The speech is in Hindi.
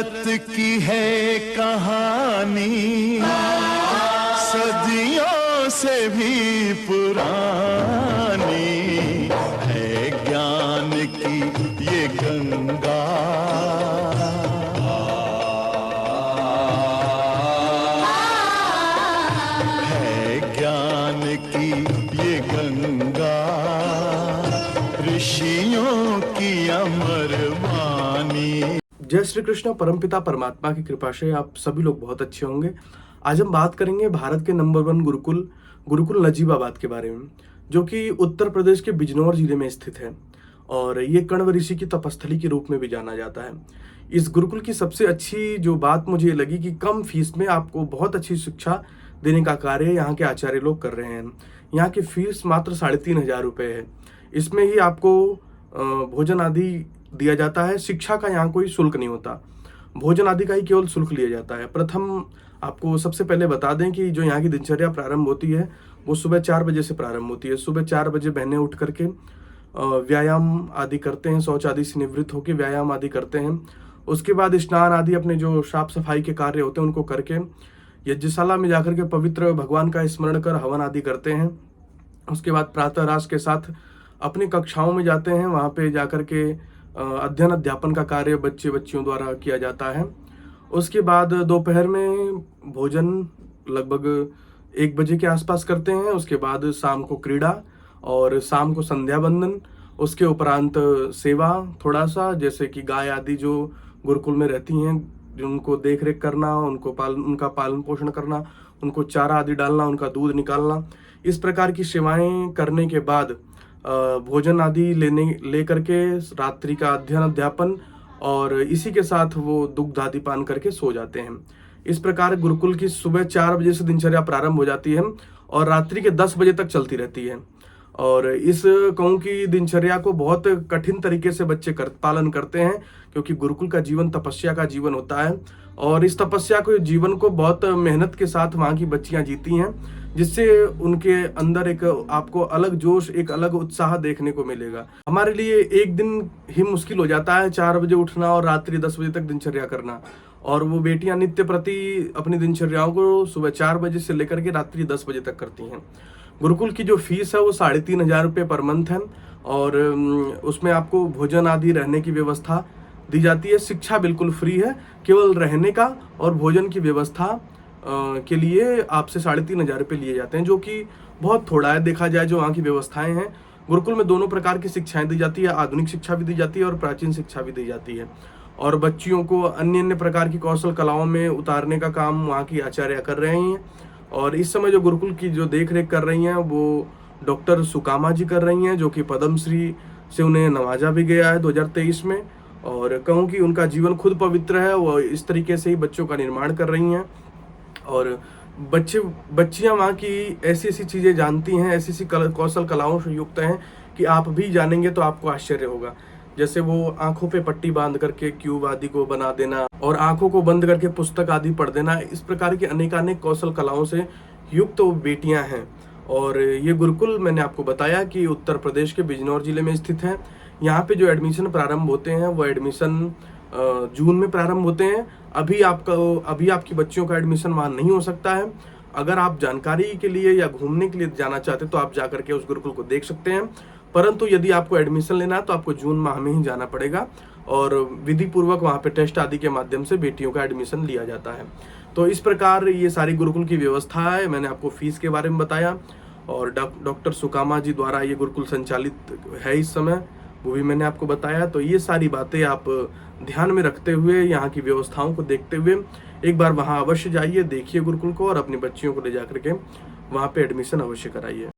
भारत की है कहानी सदियों से भी पुरानी है, ज्ञान की ये गंगा है, ज्ञान की ये गंगा ऋषियों की अमर वाणी। जय श्री कृष्ण। परमपिता परमात्मा की कृपा से आप सभी लोग बहुत अच्छे होंगे। आज हम बात करेंगे भारत के नंबर 1 गुरुकुल नजीबाबाद के बारे में, जो कि उत्तर प्रदेश के बिजनौर जिले में स्थित है और ये कण्व ऋषि की तपस्थली के रूप में भी जाना जाता है। इस गुरुकुल की सबसे अच्छी जो बात मुझे लगी कि कम फीस में आपको बहुत अच्छी शिक्षा देने का कार्य यहाँ के आचार्य लोग कर रहे हैं। यहाँ की फीस मात्र 3,500 रुपये है। इसमें ही आपको भोजन आदि दिया जाता है। शिक्षा का यहाँ कोई शुल्क नहीं होता, भोजन आदि का ही केवल शुल्क लिया जाता है। प्रथम आपको सबसे पहले बता दें कि जो यहाँ की दिनचर्या प्रारंभ होती है वो सुबह 4 बजे से प्रारंभ होती है। सुबह 4 बजे बहनें उठ करके व्यायाम आदि करते हैं, शौच आदि से निवृत्त होकर व्यायाम आदि करते हैं। उसके बाद स्नान आदि अपने जो साफ सफाई के कार्य होते हैं उनको करके यज्ञशाला में जाकर के पवित्र भगवान का स्मरण कर हवन आदि करते हैं। उसके बाद प्रातः रास के साथ अपनी कक्षाओं में जाते हैं। वहाँ पे जाकर के अध्ययन अध्यापन का कार्य बच्चियों द्वारा किया जाता है। उसके बाद दोपहर में भोजन लगभग 1 बजे के आसपास करते हैं। उसके बाद शाम को क्रीड़ा और शाम को संध्या वंदन। उसके उपरांत सेवा थोड़ा सा, जैसे कि गाय आदि जो गुरुकुल में रहती हैं, उनको देख रेख करना, उनका पालन पोषण करना, उनको चारा आदि डालना, उनका दूध निकालना, इस प्रकार की सेवाएं करने के बाद भोजन आदि ले करके रात्रि का अध्ययन अध्यापन और इसी के साथ वो दुग्ध आदि पान करके सो जाते हैं। इस प्रकार गुरुकुल की सुबह 4 बजे से दिनचर्या प्रारंभ हो जाती है और रात्रि के 10 बजे तक चलती रहती है। और इस कहूँ की दिनचर्या को बहुत कठिन तरीके से बच्चे पालन करते हैं, क्योंकि गुरुकुल का जीवन तपस्या का जीवन होता है और इस तपस्या को जीवन को बहुत मेहनत के साथ वहाँ की बच्चियाँ जीती हैं, जिससे उनके अंदर एक आपको अलग जोश, एक अलग उत्साह देखने को मिलेगा। हमारे लिए एक दिन ही मुश्किल हो जाता है 4 बजे उठना और रात्रि 10 बजे तक दिनचर्या करना, और वो बेटियां नित्य प्रति अपनी दिनचर्याओं को सुबह 4 बजे से लेकर के रात्रि 10 बजे तक करती हैं। गुरुकुल की जो फीस है वो 3,500 रुपये पर मंथ है और उसमें आपको भोजन आदि रहने की व्यवस्था दी जाती है। शिक्षा बिल्कुल फ्री है, केवल रहने का और भोजन की व्यवस्था के लिए आपसे 3,500 रुपये लिए जाते हैं, जो कि बहुत थोड़ा है देखा जाए। जो वहाँ की व्यवस्थाएं हैं, गुरुकुल में दोनों प्रकार की शिक्षाएं दी जाती है, आधुनिक शिक्षा भी दी जाती है और प्राचीन शिक्षा भी दी जाती है। और बच्चियों को अन्य अन्य प्रकार की कौशल कलाओं में उतारने का काम वहाँ की आचार्य कर रहे हैं। और इस समय जो गुरुकुल की जो देख रेख कर रही हैं वो डॉक्टर सुकामा जी कर रही हैं, जो कि पद्मश्री से उन्हें नवाजा भी गया है 2023 में। और कहूँ कि उनका जीवन खुद पवित्र है, वो इस तरीके से ही बच्चों का निर्माण कर रही हैं। और बच्चियां वहाँ की ऐसी ऐसी चीज़ें जानती हैं, ऐसी ऐसी कौशल कलाओं से युक्त हैं कि आप भी जानेंगे तो आपको आश्चर्य होगा। जैसे वो आंखों पे पट्टी बांध करके क्यूब आदि को बना देना और आंखों को बंद करके पुस्तक आदि पढ़ देना, इस प्रकार की अनेकानेक कौशल कलाओं से युक्त वो बेटियां हैं। और ये गुरुकुल मैंने आपको बताया कि उत्तर प्रदेश के बिजनौर जिले में स्थित है। यहाँ पे जो एडमिशन प्रारंभ होते हैं वो एडमिशन जून में प्रारंभ होते हैं। अभी आपकी बच्चियों का एडमिशन वहाँ नहीं हो सकता है। अगर आप जानकारी के लिए या घूमने के लिए जाना चाहते तो आप जाकर के उस गुरुकुल को देख सकते हैं, परंतु यदि आपको एडमिशन लेना है तो आपको जून माह में ही जाना पड़ेगा और विधि पूर्वक वहाँ पे टेस्ट आदि के माध्यम से बेटियों का एडमिशन लिया जाता है। तो इस प्रकार ये सारी गुरुकुल की व्यवस्था है। मैंने आपको फीस के बारे में बताया और डॉक्टर सुकामा जी द्वारा ये गुरुकुल संचालित है इस समय, वो भी मैंने आपको बताया। तो ये सारी बातें आप ध्यान में रखते हुए, यहाँ की व्यवस्थाओं को देखते हुए एक बार वहाँ अवश्य जाइए, देखिए गुरुकुल को और अपनी बच्चियों को ले जाकर के वहाँ पे एडमिशन अवश्य कराइए।